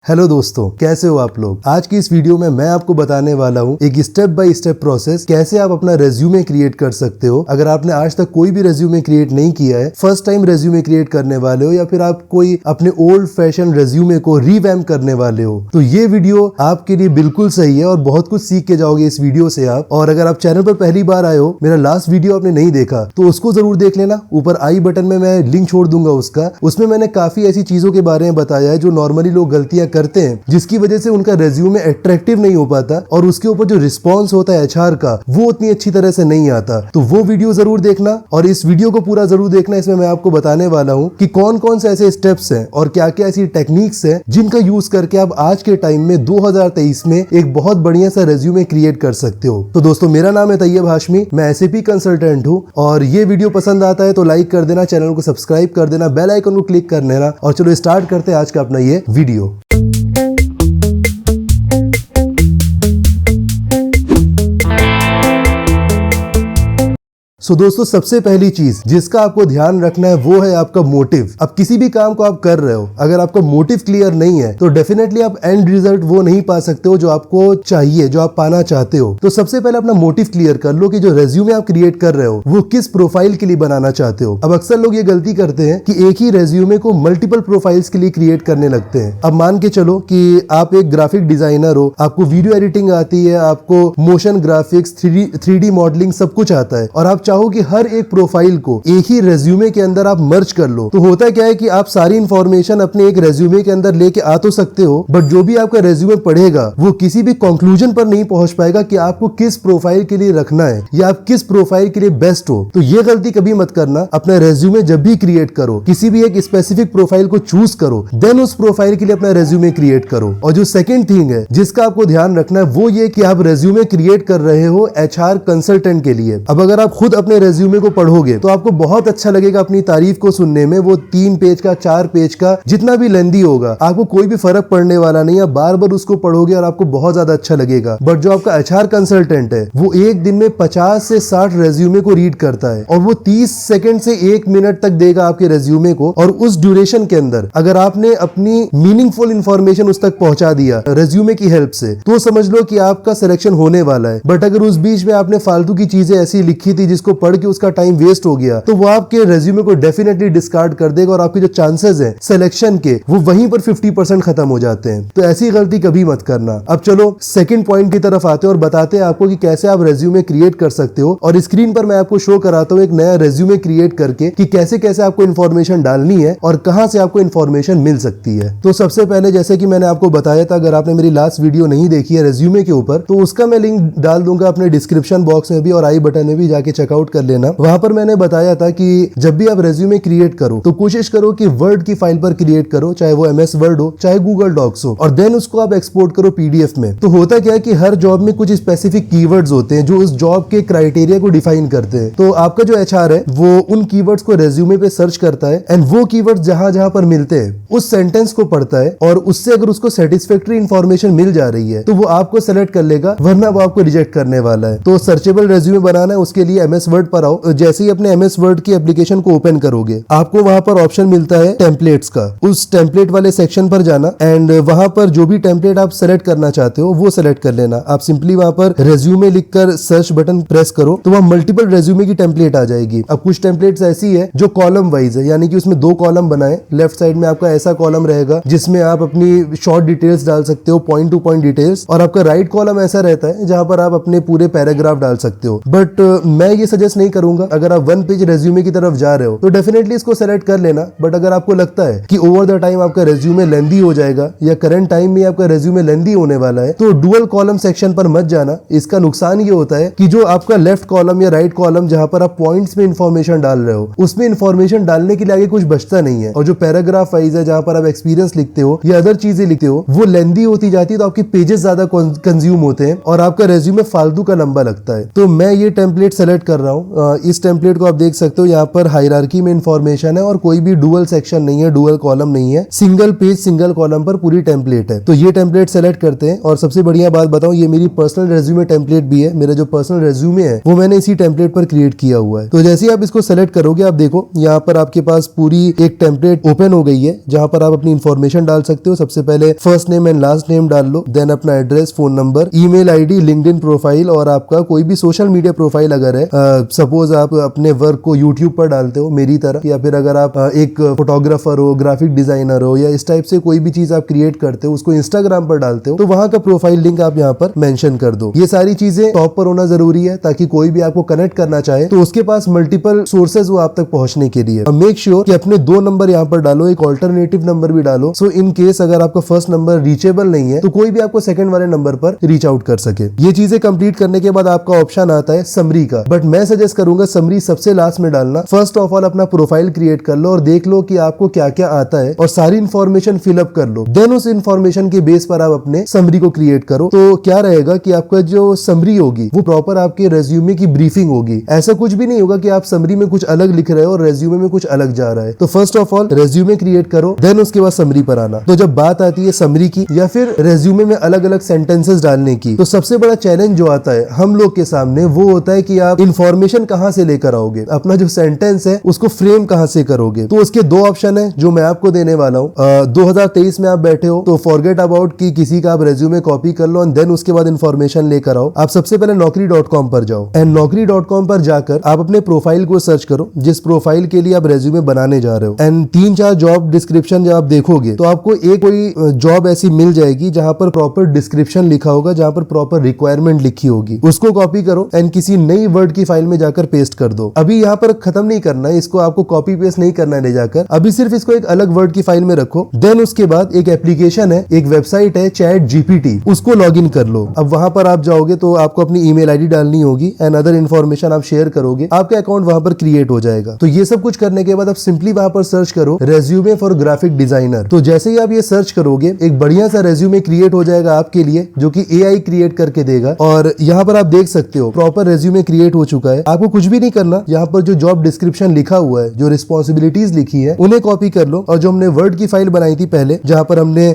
Hello दोस्तों, कैसे हो आप लोग। आज की इस वीडियो में मैं आपको बताने वाला हूँ एक स्टेप बाय स्टेप प्रोसेस कैसे आप अपना रेज्यूमे क्रिएट कर सकते हो। अगर आपने आज तक कोई भी रेज्यूमे क्रिएट नहीं किया है, फर्स्ट टाइम रेज्यूमे क्रिएट करने वाले हो या फिर आप कोई अपने ओल्ड फैशन रेज्यूमे को रीवैम्प करने वाले हो, तो ये वीडियो आपके लिए बिल्कुल सही है और बहुत कुछ सीख के जाओगे इस वीडियो से आप। और अगर आप चैनल पर पहली बार आए हो, मेरा लास्ट वीडियो आपने नहीं देखा तो उसको जरूर देख लेना। ऊपर आई बटन में मैं लिंक छोड़ दूंगा उसका। उसमें मैंने काफी ऐसी चीजों के बारे में बताया है जो नॉर्मली लोग गलतियां करते हैं, जिसकी वजह से उनका रेज्यूमे अट्रैक्टिव नहीं हो पाता और उसके ऊपर जो रिस्पॉन्स होता है एचआर का वो उतनी अच्छी तरह से नहीं आता। तो वो वीडियो जरूर देखना और इस वीडियो को पूरा जरूर देखना। इसमें मैं आपको बताने वाला हूं कि कौन कौन से ऐसे स्टेप्स हैं और क्या क्या ऐसी टेक्निक्स हैं जिनका यूज करके आप आज के टाइम में 2023 में एक बहुत बढ़िया सा रेज्यूमे क्रिएट कर सकते हो। तो दोस्तों, मेरा नाम है तैयब हाशमी, मैं एसएपी कंसल्टेंट हूं और ये वीडियो पसंद आता है तो लाइक कर देना, चैनल को सब्सक्राइब कर देना, बेल आइकन को क्लिक कर लेना। और चलो स्टार्ट करते हैं आज का अपना ये वीडियो। दोस्तों, सबसे पहली चीज जिसका आपको ध्यान रखना है वो है आपका मोटिव। अब किसी भी काम को आप कर रहे हो, अगर आपका मोटिव क्लियर नहीं है तो डेफिनेटली आप एंड रिजल्ट वो नहीं पा सकते हो जो आपको चाहिए, जो आप पाना चाहते हो। तो सबसे पहले अपना मोटिव क्लियर कर लो कि जो रेज्यूमे आप क्रिएट कर रहे हो वो किस प्रोफाइल के लिए बनाना चाहते हो। अब अक्सर लोग ये गलती करते हैं कि एक ही रेज्यूमे को मल्टीपल प्रोफाइल्स के लिए क्रिएट करने लगते हैं। अब मान के चलो कि आप एक ग्राफिक डिजाइनर हो, आपको वीडियो एडिटिंग आती है, आपको मोशन ग्राफिक्स, 3D मॉडलिंग सब कुछ आता है और आप चाहो कि हर एक प्रोफाइल को एक ही रेज्यूमे के अंदर आप मर्ज कर लो। तो होता क्या है कि आप सारी इंफॉर्मेशन अपने एक रेज्यूमे के अंदर लेके आ तो सकते हो, बट जो भी आपका रेज्यूमे पढ़ेगा वो किसी भी कंक्लूजन पर नहीं पहुंच पाएगा कि आपको किस प्रोफाइल के लिए रखना है या आप किस प्रोफाइल के लिए बेस्ट हो। तो ये गलती कभी मत करना। अपना रेज्यूमे जब भी क्रिएट करो, किसी भी एक स्पेसिफिक प्रोफाइल को चूज करो, देन उस प्रोफाइल के लिए अपना रेज्यूमे क्रिएट करो। और जो सेकंड थिंग है जिसका आपको ध्यान रखना है वो ये कि आप रेज्यूमे क्रिएट कर रहे हो एचआर कंसल्टेंट के लिए। अब अगर आप खुद अपने रेज्यूमे को पढ़ोगे तो आपको बहुत अच्छा लगेगा अपनी तारीफ को सुनने में। वो 3 पेज का, 4 पेज का, जितना भी लेंदी होगा, आपको कोई भी फर्क पड़ने वाला नहीं है। बार बार उसको पढ़ोगे और आपको बहुत ज्यादा अच्छा लगेगा। बट जो आपका एचआर कंसल्टेंट है वो एक दिन में 50 से 60 रेज्यूमे को रीड करता है और वो 30 सेकंड से 1 मिनट तक देगा आपके रेज्यूमे को। और उस ड्यूरेशन के अंदर अगर आपने अपनी मीनिंगफुल इंफॉर्मेशन उस तक पहुंचा दिया रेज्यूमे की हेल्प से, तो समझ लो कि आपका सिलेक्शन होने वाला है। बट अगर उस बीच में आपने फालतू की चीजें ऐसी लिखी थी जिसको पढ़ के उसका टाइम वेस्ट हो गया, तो वो आपके रेज्यूमे को डेफिनेटली डिस्कार्ड कर देगा और आपके जो चांसेस हैं सिलेक्शन के वो वहीं पर 50% खत्म हो जाते हैं। तो ऐसी गलती कभी मत करना। अब चलो सेकंड पॉइंट की तरफ आते हैं और बताते हैं आपको कि कैसे आप रेज्यूमे क्रिएट कर सकते हो। और स्क्रीन पर मैं आपको शो कराता हूँ एक नया रेज्यूमे क्रिएट करके कि कैसे कैसे आपको इन्फॉर्मेशन डालनी है और कहां से आपको इन्फॉर्मेशन मिल सकती है। तो सबसे पहले, जैसे कि मैंने आपको बताया था, अगर आपने मेरी लास्ट वीडियो नहीं देखी है रेज्यूमे के ऊपर, तो उसका मैं लिंक डाल दूंगा अपने डिस्क्रिप्शन बॉक्स में भी और आई बटन में भी, जाके चेकआउट कर लेना। वहां पर मैंने बताया था कि जब भी आप रेज्यूमे क्रिएट करो तो कोशिश करो कि वर्ड की फाइल पर क्रिएट करो, चाहे वो MS वर्ड हो चाहे गूगल डॉक्स हो, और देन उसको आप एक्सपोर्ट करो PDF में। तो होता क्या है कि हर जॉब में कुछ स्पेसिफिक कीवर्ड्स होते हैं जो उस जॉब के क्राइटेरिया को डिफाइन करते हैं। तो आपका जो HR है वो उन कीवर्ड्स को रेज्यूमे पे सर्च करता है एंड वो कीवर्ड्स जहां जहां पर मिलते हैं उस सेंटेंस को पढ़ता है और उससे अगर उसको सेटिस्फैक्टरी इंफॉर्मेशन मिल जा रही है तो वो आपको सेलेक्ट कर लेगा, वरना वो आपको रिजेक्ट करने वाला है। तो सर्चेबल रेज्यूमे बनाना है, उसके लिए MS वर्ड पर आओ। जैसे ही अपने MS वर्ड की एप्लीकेशन को ओपन करोगे, आपको वहां पर ऑप्शन मिलता है टेम्पलेट्स का। उस टेम्पलेट वाले सेक्शन पर जाना एंड वहां पर जो भी टेम्पलेट आप सेलेक्ट करना चाहते हो वो सेलेक्ट कर लेना। आप सिंपली वहां पर रेज्यूमे लिखकर सर्च बटन प्रेस करो तो वहां मल्टीपल रेज्यूमे की टेम्पलेट आ जाएगी। अब कुछ टेम्पलेट्स ऐसी है जो कॉलम वाइज है, यानी कि उसमें 2 कॉलम बनाए। लेफ्ट साइड में आपका ऐसा कॉलम रहेगा जिसमें आप अपनी शॉर्ट डिटेल्स डाल सकते हो, पॉइंट टू पॉइंट डिटेल्स, और आपका राइट कॉलम ऐसा रहता है जहां पर आप अपने पूरे पैराग्राफ डाल सकते हो। बट मैं ये सजेस्ट नहीं करूंगा। अगर आप 1 पेज रेज्यूमे की तरफ जा रहे हो तो डेफिनेटली इसको सेलेक्ट कर लेना। बट अगर आपको लगता है कि ओवर द टाइम आपका रेज्यूमे लेंदी हो जाएगा या करंट टाइम में आपका रेज्यूमे लेंदी होने वाला है, तो डुअल कॉलम सेक्शन पर मत जाना। इसका नुकसान ये होता है कि जो आपका लेफ्ट कॉलम या राइट कॉलम जहां पर आप पॉइंट्स में इंफॉर्मेशन डाल रहे हो, उसमें इंफॉर्मेशन डालने के लिए आगे कुछ बचता नहीं है। और जो पैराग्राफ वाइज है जहां पर आप एक्सपीरियंस लिखते हो या अदर चीजें लिखते हो, वो लेंदी होती जाती है तो आपके पेजेस ज्यादा कंज्यूम होते हैं और आपका रेज्यूमे फालतू का लंबा लगता है। तो मैं ये टेम्पलेट सेलेक्ट कर रहा रहा हूँ। इस टेम्पलेट को आप देख सकते हो, यहाँ पर हायरार्की में इंफॉर्मेशन है और कोई भी डुअल सेक्शन नहीं है, डुअल कॉलम नहीं है, सिंगल पेज सिंगल कॉलम पर पूरी टेम्पलेट है। तो ये टेम्पलेट सेलेक्ट करते हैं और सबसे बढ़िया बात बताऊं, ये मेरी पर्सनल रेज्यूमे टेम्पलेट भी है। मेरा जो पर्सनल रेज्यूमे है वो मैंने इसी टेम्पलेट पर क्रिएट किया हुआ है। तो जैसे ही आप इसको सेलेक्ट करोगे, आप देखो यहाँ पर आपके पास पूरी एक टेम्पलेट ओपन हो गई है, जहां पर आप अपनी इंफॉर्मेशन डाल सकते हो। सबसे पहले first name and last name डाल लो, देन अपना address, phone number, email ID, LinkedIn profile और आपका कोई भी सोशल मीडिया प्रोफाइल अगर है। सपोज आप अपने वर्क को यूट्यूब पर डालते हो मेरी तरह, या फिर अगर आप एक फोटोग्राफर हो, ग्राफिक डिजाइनर हो, या इस टाइप से कोई भी चीज आप क्रिएट करते हो, उसको इंस्टाग्राम पर डालते हो, तो वहां का प्रोफाइल लिंक आप यहाँ पर मेंशन कर दो। ये सारी चीजें टॉप पर होना जरूरी है, ताकि कोई भी आपको कनेक्ट करना चाहे तो उसके पास मल्टीपल सोर्सेज वो आप तक पहुंचने के लिए। मेक श्योर कि अपने 2 नंबर यहाँ पर डालो, एक ऑल्टरनेटिव नंबर भी डालो, सो इन केस अगर आपका फर्स्ट नंबर रीचेबल नहीं है तो कोई भी आपको सेकंड वाले नंबर पर रीच आउट कर सके। ये चीजें कंप्लीट करने के बाद आपका ऑप्शन आता है समरी का, बट मैं सजेस्ट करूंगा समरी सबसे लास्ट में डालना। फर्स्ट ऑफ ऑल अपना प्रोफाइल क्रिएट कर लो और देख लो कि आपको क्या क्या आता है और सारी इन्फॉर्मेशन फिलअप कर लो। देन उस इन्फॉर्मेशन के बेस पर आप अपने समरी को क्रिएट करो। तो क्या रहेगा कि आपका जो समरी होगी वो प्रॉपर आपके रेज्यूमे की ब्रीफिंग होगी। ऐसा कुछ भी नहीं होगा कि आप समरी में कुछ अलग लिख रहे हो और रेज्यूमे में कुछ अलग जा रहा है। तो first of all resume create करो, देन उसके बाद समरी पर आना। तो जब बात आती है समरी की या फिर रेज्यूमे में अलग अलग सेंटेंसेस डालने की, तो सबसे बड़ा चैलेंज जो आता है हम लोग के सामने वो होता है कि आप इन्फॉर्मेशन कहां से लेकर आओगे, अपना जो सेंटेंस है उसको फ्रेम कहां से करोगे। तो उसके 2 ऑप्शन है जो मैं आपको देने वाला हूँ। 2023 में आप बैठे हो तो फॉरगेट अबाउट कि किसी का आप रेज्यूमे कॉपी कर लो एंड देन उसके बाद इन्फॉर्मेशन लेकर आओ। आप सबसे पहले naukri.com पर जाओ एंड naukri.com पर जाकर आप अपने प्रोफाइल को सर्च करो, जिस प्रोफाइल के लिए आप रेज्यूमे बनाने जा रहे हो। एंड 3-4 जॉब डिस्क्रिप्शन जब आप देखोगे तो आपको एक कोई जॉब ऐसी मिल जाएगी जहां पर प्रॉपर डिस्क्रिप्शन लिखा होगा, जहां पर प्रॉपर रिक्वायरमेंट लिखी होगी। उसको कॉपी करो एंड किसी नई वर्ड की फाइल में जाकर पेस्ट कर दो। अभी यहाँ पर खत्म नहीं करना है इसको, आपको कॉपी पेस्ट नहीं करना है ले जाकर, अभी सिर्फ इसको एक अलग वर्ड की फाइल में रखो। देन उसके बाद एक एप्लीकेशन है, एक वेबसाइट है ChatGPT, उसको लॉग इन कर लो। अब वहां पर आप जाओगे तो आपको अपनी ईमेल आईडी डालनी होगी एंड अदर इन्फॉर्मेशन आप शेयर करोगे, आपका अकाउंट वहां पर क्रिएट हो जाएगा। तो ये सब कुछ करने के बाद आप सिंपली वहां पर सर्च करो रेज्यूमे फॉर ग्राफिक डिजाइनर। तो जैसे ही आप ये सर्च करोगे एक बढ़िया सा रेज्यूमे क्रिएट हो जाएगा आपके लिए, जो कि AI क्रिएट करके देगा। और यहाँ पर आप देख सकते हो प्रॉपर रेज्यूमे क्रिएट हो चुका है। आपको कुछ भी नहीं करना, यहाँ पर जो जॉब डिस्क्रिप्शन लिखा हुआ है, जो रिस्पॉन्सिबिलिटीज लिखी है, उन्हें कॉपी कर लो और जो हमने वर्ड की फाइल बनाई थी पहले, जहां पर हमने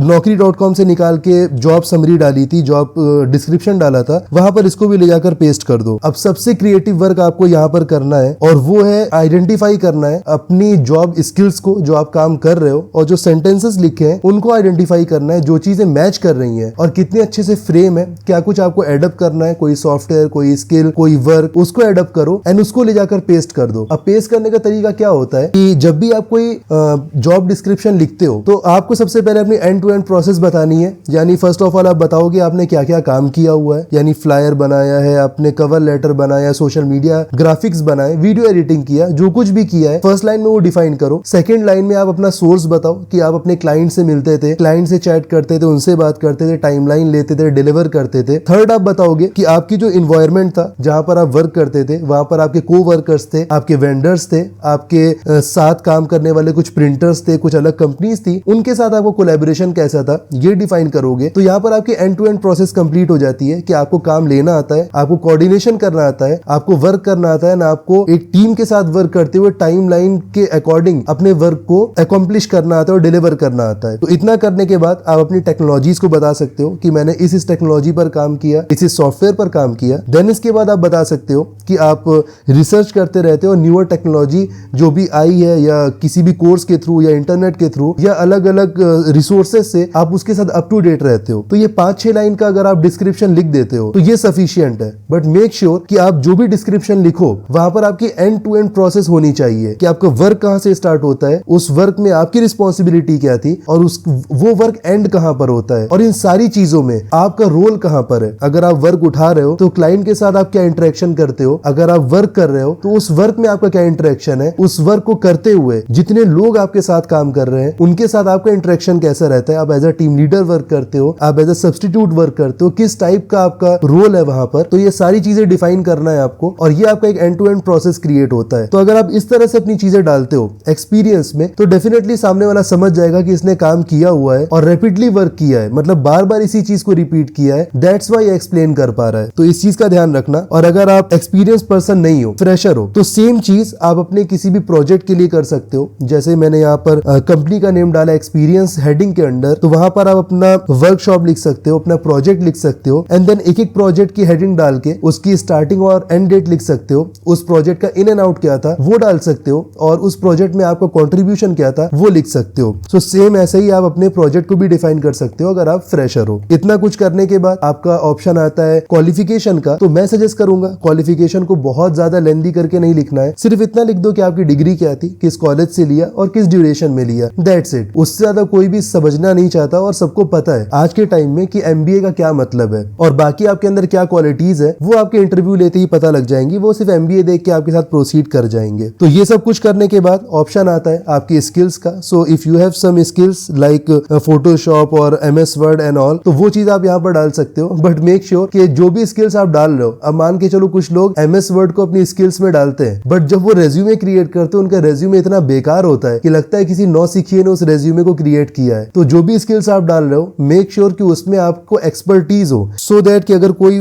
naukri.com से निकाल के जॉब समरी डाली थी, जॉब डिस्क्रिप्शन डाला था, वहां पर इसको भी ले जाकर पेस्ट कर दो। अब सबसे क्रिएटिव वर्क आपको यहाँ पर करना है और वो है आइडेंटिफाई करना है अपनी जॉब स्किल्स को, जो आप काम कर रहे हो, और जो सेंटेंसेस लिखे हैं उनको आइडेंटिफाई करना है, जो चीजें मैच कर रही हैं और कितने अच्छे से फ्रेम है, क्या कुछ आपको एडअप करना है, कोई सॉफ्टवेयर, कोई स्किल, कोई वर्क, उसको एडअप करो एंड उसको ले जाकर पेस्ट कर दो। अब पेस्ट करने का तरीका क्या होता है कि जब भी आप कोई जॉब डिस्क्रिप्शन लिखते हो तो आपको सबसे पहले अपनी एंड टू एंड प्रोसेस बतानी है। यानी फर्स्ट ऑफ ऑल आप बताओगे आपने क्या क्या काम किया हुआ है, यानी फ्लायर बनाया है, आपने कवर लेटर बनाया, सोशल मीडिया ग्राफिक्स बनाए, वीडियो एडिटिंग किया, जो कुछ भी किया है फर्स्ट लाइन में वो डिफाइन करो। सेकंड लाइन में आप अपना सोर्स बताओ कि आप अपने क्लाइंट से मिलते थे, क्लाइंट से चैट करते थे, उनसे बात करते थे, टाइमलाइन लेते थे, डिलीवर करते थे। थर्ड आप बताओगे कि आपकी जो इन्वायरमेंट था जहां पर आप वर्क करते थे, वहां पर आपके को वर्कर्स थे, आपके वेंडर्स थे, आपके साथ काम करने वाले कुछ प्रिंटर्स थे, कुछ अलग कंपनीज थी, उनके साथ आपको कोलैबोरेशन कैसा था, ये डिफाइन करोगे। तो यहाँ पर आपकी end to end process complete हो जाती है कि आपको काम लेना आता है, आपको कोऑर्डिनेशन करना आता है, आपको वर्क करना आता है ना, आपको एक टीम के साथ वर्क करते हुए टाइमलाइन के अकॉर्डिंग अपने वर्क को अकॉम्प्लिश करना आता है और डिलीवर करना आता है। तो इतना करने के बाद आप अपनी टेक्नोलॉजीज को बता सकते हो कि मैंने इस टेक्नोलॉजी पर काम किया, इस सॉफ्टवेयर पर काम किया। देन इसके बाद आप बता सकते हो कि आप रिसर्च करते रहते हो, न्यूअर टेक्नोलॉजी जो भी आई है या किसी भी कोर्स के थ्रू या इंटरनेट के थ्रू या अलग अलग रिसोर्सेज से आप उसके साथ अप टू डेट रहते हो। तो ये 5-6 लाइन का अगर आप डिस्क्रिप्शन लिख देते हो तो ये सफिशिएंट है। बट मेक श्योर कि आप जो भी डिस्क्रिप्शन लिखो वहां पर आपकी एंड टू एंड प्रोसेस होनी चाहिए कि आपका वर्क कहां से स्टार्ट होता है, उस वर्क में आपकी रिस्पॉन्सिबिलिटी क्या थी और वो वर्क एंड कहां पर होता है, और इन सारी चीजों में आपका रोल कहां पर है। अगर आप वर्क उठा रहे हो तो क्लाइंट के साथ आप क्या इंटरेक्शन करते हो, अगर आप वर्क कर रहे हो तो उस वर्क में आपका क्या इंटरेक्शन है, उस वर्क को करते हुए जितने लोग आपके साथ काम कर रहे हैं उनके साथ आपका इंटरेक्शन कैसा रहता है, आप as a team leader work करते हो, आप एज अ सब्स्टिट्यूट वर्क करते हो, किस टाइप का आपका रोल है वहां पर। तो ये सारी चीजें डिफाइन करना है आपको और ये आपका एक end to end process create होता है। तो अगर आप इस तरह से अपनी चीजें डालते हो एक्सपीरियंस में तो डेफिनेटली सामने वाला समझ जाएगा कि इसने काम किया हुआ है और रैपिडली वर्क किया है, मतलब बार बार इसी चीज को रिपीट किया है, दैट्स व्हाई एक्सप्लेन कर पा रहा है। तो इस चीज का ध्यान रखना। और अगर आप एक्सपीरियंस पर्सन नहीं हो, फ्रेशर हो, तो सेम चीज आप अपने किसी भी प्रोजेक्ट के लिए कर सकते हो। जैसे मैंने यहाँ पर कंपनी का नेम डाला एक्सपीरियंस हेडिंग के अंडर, तो वहां पर आप अपना वर्कशॉप लिख सकते हो, अपना प्रोजेक्ट लिख सकते हो, एंड देन एक एक प्रोजेक्ट की हेडिंग डाल के उसकी स्टार्टिंग और एंड डेट लिख सकते हो, उस प्रोजेक्ट का इन एंड आउट क्या था वो डाल सकते हो, और उस प्रोजेक्ट में आपका कंट्रीब्यूशन क्या था वो लिख सकते हो। सो सेम ऐसे ही आप अपने प्रोजेक्ट को भी डिफाइन कर सकते हो अगर आप फ्रेशर हो। इतना कुछ करने के बाद आपका ऑप्शन आता है क्वालिफिकेशन का, तो मैं सजेस्ट करूंगा क्वालिफिकेशन को बहुत ज्यादा लेंदी करके नहीं लिखना है, सिर्फ इतना लिख दो कि आपकी डिग्री क्या थी, किस कॉलेज से लिया और किस ड्यूरेशन में लिया, दैट्स इट। उससे ज्यादा कोई भी समझना नहीं चाहता, और सबको पता है आज के टाइम में कि एमबीए का क्या मतलब है और बाकी आपके अंदर क्या क्वालिटीज है वो आपके इंटरव्यू लेते ही पता लग जाएंगी, वो सिर्फ एमबीए देख के आपके साथ प्रोसीड कर जाएंगे। तो ये सब कुछ करने के बाद ऑप्शन आता है आपकी स्किल्स का। So if you have some skills like Photoshop और एमएस वर्ड एंड ऑल, तो वो चीज आप यहाँ पर डाल सकते हो, बट मेक श्योर कि जो भी स्किल्स आप डाल रहे हो, अब मान के चलो कुछ लोग एमएस वर्ड को अपनी स्किल्स में डालते हैं, बट जब वो रेज्यूमे क्रिएट करते हैं उनका रेज्यूमे इतना बेकार होता है कि लगता है किसी नौसिखिए ने उस रेज्यूमे को क्रिएट किया है। तो जो भी स्किल्स आप डाल रहे हो मेक श्योर कि उसमें आपको एक्सपर्टीज हो, सो दैट कि अगर कोई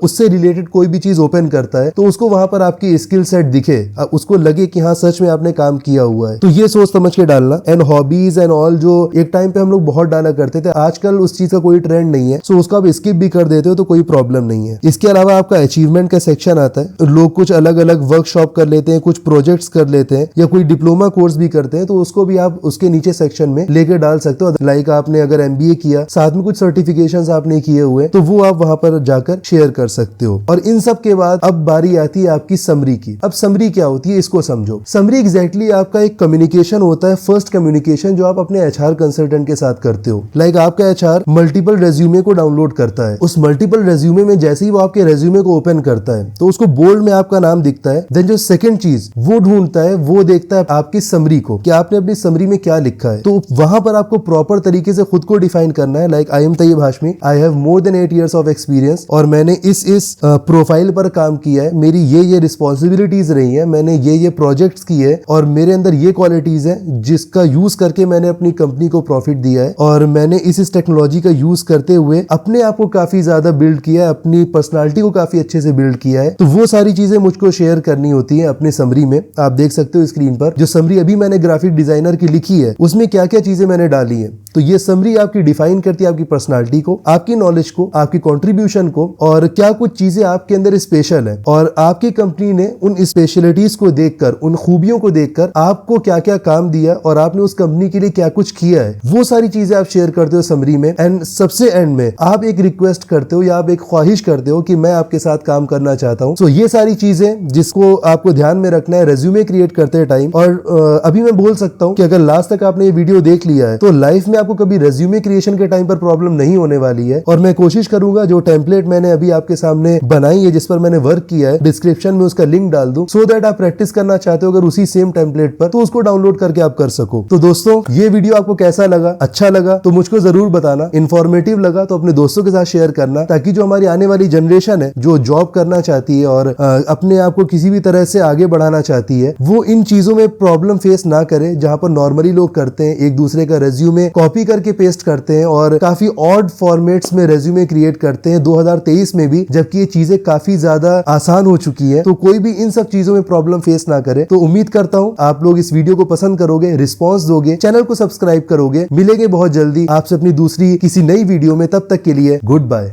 उससे रिलेटेड कोई भी चीज ओपन करता है तो उसको वहां पर आपकी स्किल सेट दिखे, उसको लगे कि हाँ सच में आपने काम किया हुआ है। तो ये सोच समझ के डालना। एंड हॉबीज एंड ऑल जो एक टाइम पे हम लोग बहुत डाला करते थे, आजकल उस चीज का कोई ट्रेंड नहीं है, सो उसको आप स्किप भी कर देते हो तो कोई प्रॉब्लम नहीं है। इसके अलावा आपका अचीवमेंट का सेक्शन आता है। लोग कुछ अलग अलग वर्कशॉप कर लेते हैं, कुछ प्रोजेक्ट्स कर लेते हैं, या कोई डिप्लोमा कोर्स भी करते हैं, तो उसको भी आप उसके नीचे सेक्शन में लेकर डाल सकते हो। लाइक आपने अगर एमबीए किया, साथ में कुछ सर्टिफिकेशंस आपने किए हुए, तो वो आप वहां पर जाकर शेयर कर सकते हो। और इन सब के बाद अब बारी आती है आपकी समरी की। अब समरी क्या होती है इसको समझो। समरी एग्जैक्टली आपका एक कम्युनिकेशन होता है, फर्स्ट कम्युनिकेशन जो आप अपने एचआर कंसल्टेंट के साथ करते हो। लाइक आपका एचआर मल्टीपल रेज्यूमे को डाउनलोड करता है, उस मल्टीपल रेज्यूमे में जैसे ही वो आपके रेज्यूमे को ओपन करता है तो उसको बोल्ड में आपका नाम दिखता है। देन जो सेकंड चीज वो ढूंढता है, वो देखता है आपकी समरी को कि आपने अपनी समरी में क्या लिखा है। तो वहां पर आपको प्रॉपर तरीके से खुद को डिफाइन करना है। Like I am Tayyab Hashmi, I have more than 8 years of experience, और मैंने इस प्रोफाइल पर काम किया है, मेरी ये रिस्पॉन्सिबिलिटीज रही है, मैंने ये प्रोजेक्ट्स किए, और मेरे अंदर ये क्वालिटीज है जिसका यूज करके मैंने अपनी कंपनी को प्रॉफिट दिया है, और मैंने इस टेक्नोलॉजी का यूज करते हुए अपने आप को काफी ज्यादा बिल्ड किया है, अपनी पर्सनालिटी को काफी अच्छे से बिल्ड किया है। तो वो सारी चीजें मुझको शेयर करनी होती है अपनी समरी में। आप देख सकते हो स्क्रीन पर जो समरी अभी मैंने ग्राफिक डिजाइनर की लिखी है उसमें क्या क्या चीजें मैंने डाली है। तो ये समरी आपकी डिफाइन करती है आपकी पर्सनालिटी को, आपकी नॉलेज को, आपकी कंट्रीब्यूशन को, और क्या कुछ चीजें आपके अंदर स्पेशल है, और आपकी कंपनी ने उन स्पेशलिटीज को देखकर, उन खूबियों को देखकर आपको क्या क्या काम दिया और आपने उस कंपनी के लिए क्या कुछ किया है, वो सारी चीजें आप शेयर करते हो समरी में। एंड सबसे एंड में आप एक रिक्वेस्ट करते हो या आप एक ख्वाहिश करते हो कि मैं आपके साथ काम करना चाहता हूं। सो ये सारी चीजें जिसको आपको ध्यान में रखना है रेज्यूमे क्रिएट करते टाइम। और अभी मैं बोल सकता हूं कि अगर लास्ट तक आपने ये वीडियो देख लिया है तो लाइफ में आपको कभी रेज्यूमे क्रिएशन के टाइम पर प्रॉब्लम नहीं होने वाली है। और मैं कोशिश करूंगा जो टेम्पलेट मैंने अभी आपके सामने बनाई है, जिस पर मैंने वर्क किया है, डिस्क्रिप्शन में उसका लिंक डाल दूं, सो दैट आप प्रैक्टिस करना चाहते हो अगर उसी सेम टेम्पलेट पर, तो उसको डाउनलोड करके आप कर सको। तो दोस्तों ये वीडियो आपको कैसा लगा, अच्छा लगा तो मुझको जरूर बताना, इन्फॉर्मेटिव लगा तो अपने दोस्तों के साथ शेयर करना, ताकि जो हमारी आने वाली जनरेशन है जो जॉब करना चाहती है और अपने आप को किसी भी तरह से आगे बढ़ाना चाहती है, वो इन चीजों में प्रॉब्लम फेस ना करे जहां पर नॉर्मली लोग करते हैं, एक दूसरे का रेज्यूमे कॉपी करके पेस्ट करते हैं और काफी ऑड फॉर्मेट्स में रेज्यूमे क्रिएट करते हैं 2023 में भी, जबकि ये चीजें काफी ज्यादा आसान हो चुकी है। तो कोई भी इन सब चीजों में प्रॉब्लम फेस ना करे। तो उम्मीद करता हूं आप लोग इस वीडियो को पसंद करोगे, रिस्पॉन्स दोगे, चैनल को सब्सक्राइब करोगे। मिलेंगे बहुत जल्दी आपसे अपनी दूसरी किसी नई वीडियो में, तब तक के लिए गुड बाय।